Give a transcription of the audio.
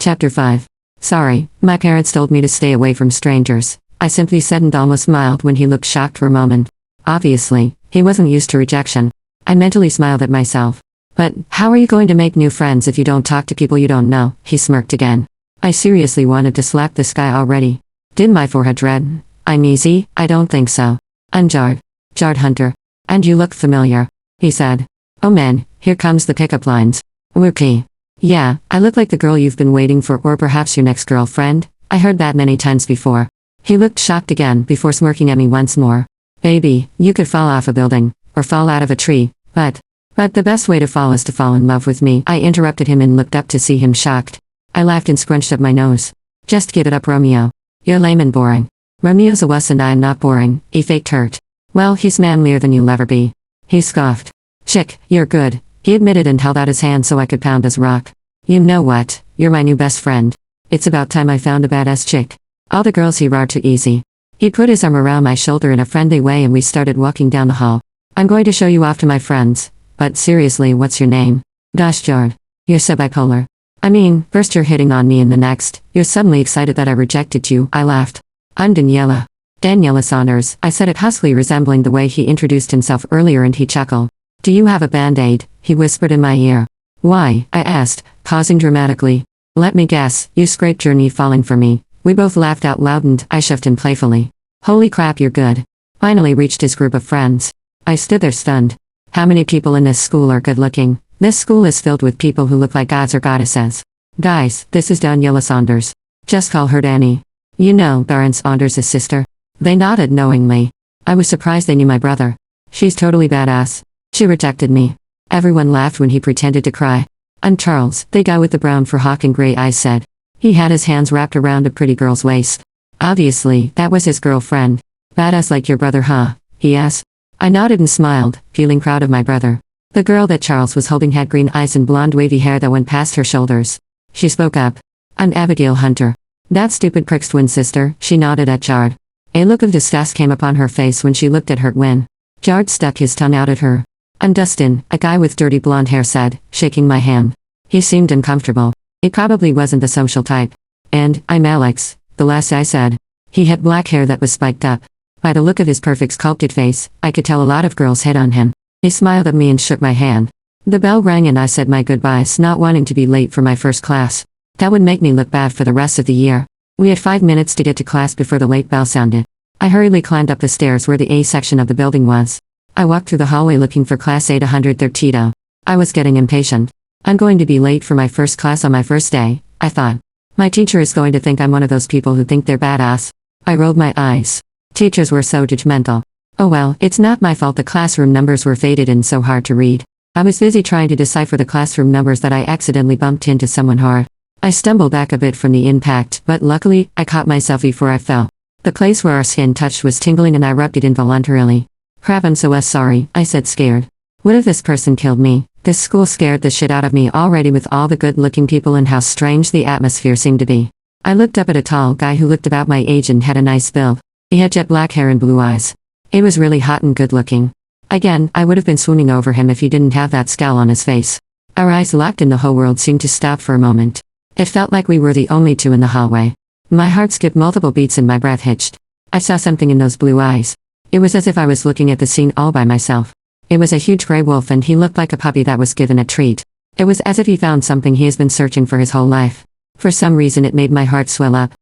Chapter 5. Sorry, my parents told me to stay away from strangers, I simply said and almost smiled when he looked shocked for a moment. Obviously, he wasn't used to rejection. I mentally smiled at myself. But, how are you going to make new friends if you don't talk to people you don't know? He smirked again. I seriously wanted to slap this guy already. Did my forehead dread? I'm easy? I don't think so. I'm Jard. Jard Hunter. And you look familiar, he said. Oh man, here comes the pickup lines. Whoopee. Yeah, I look like the girl you've been waiting for, or perhaps your next girlfriend. I heard that many times before. He looked shocked again before smirking at me once more. Baby, you could fall off a building, or fall out of a tree, but the best way to fall is to fall in love with me. I interrupted him and looked up to see him shocked. I laughed and scrunched up my nose. Just give it up, Romeo. You're lame and boring. Romeo's a wuss and I am not boring, he faked hurt. Well, he's manlier than you'll ever be. He scoffed. Chick, you're good. He admitted and held out his hand so I could pound his rock. You know what? You're my new best friend. It's about time I found a badass chick. All the girls he roared too easy. He put his arm around my shoulder in a friendly way and we started walking down the hall. I'm going to show you off to my friends. But seriously, what's your name? Gosh, Jard. You're so bipolar. I mean, first you're hitting on me and the next, you're suddenly excited that I rejected you. I laughed. I'm Daniela. Daniela Saunders, I said it huskily, resembling the way he introduced himself earlier, and he chuckled. Do you have a band-aid? He whispered in my ear. Why? I asked, pausing dramatically. Let me guess, you scraped your knee falling for me. We both laughed out loud and I shoved him playfully. Holy crap, you're good. Finally reached his group of friends. I stood there stunned. How many people in this school are good-looking? This school is filled with people who look like gods or goddesses. Guys, this is Daniela Saunders. Just call her Danny. You know, Baron Saunders' sister. They nodded knowingly. I was surprised they knew my brother. She's totally badass. She rejected me. Everyone laughed when he pretended to cry. I'm Charles, the guy with the brown fur hawk and gray eyes said. He had his hands wrapped around a pretty girl's waist. Obviously, that was his girlfriend. Badass like your brother, huh? He asked. I nodded and smiled, feeling proud of my brother. The girl that Charles was holding had green eyes and blonde wavy hair that went past her shoulders. She spoke up. I'm Abigail Hunter. That stupid prick's twin sister, she nodded at Jard. A look of disgust came upon her face when she looked at her twin. Jard stuck his tongue out at her. I'm Dustin, a guy with dirty blonde hair said, shaking my hand. He seemed uncomfortable. He probably wasn't the social type. And, I'm Alex, the last I said. He had black hair that was spiked up. By the look of his perfect sculpted face, I could tell a lot of girls hit on him. He smiled at me and shook my hand. The bell rang and I said my goodbyes, not wanting to be late for my first class. That would make me look bad for the rest of the year. We had 5 minutes to get to class before the late bell sounded. I hurriedly climbed up the stairs where the A section of the building was. I walked through the hallway looking for Class 813. I was getting impatient. I'm going to be late for my first class on my first day, I thought. My teacher is going to think I'm one of those people who think they're badass. I rolled my eyes. Teachers were so judgmental. Oh well, it's not my fault the classroom numbers were faded and so hard to read. I was busy trying to decipher the classroom numbers that I accidentally bumped into someone hard. I stumbled back a bit from the impact, but luckily, I caught myself before I fell. The place where our skin touched was tingling and I rubbed it involuntarily. Crap, I'm so sorry, I said scared. What if this person killed me? This school scared the shit out of me already with all the good-looking people and how strange the atmosphere seemed to be. I looked up at a tall guy who looked about my age and had a nice build. He had jet black hair and blue eyes. He was really hot and good-looking. Again, I would have been swooning over him if he didn't have that scowl on his face. Our eyes locked and the whole world seemed to stop for a moment. It felt like we were the only two in the hallway. My heart skipped multiple beats and my breath hitched. I saw something in those blue eyes. It was as if I was looking at the scene all by myself. It was a huge gray wolf and he looked like a puppy that was given a treat. It was as if he found something he has been searching for his whole life. For some reason it made my heart swell up.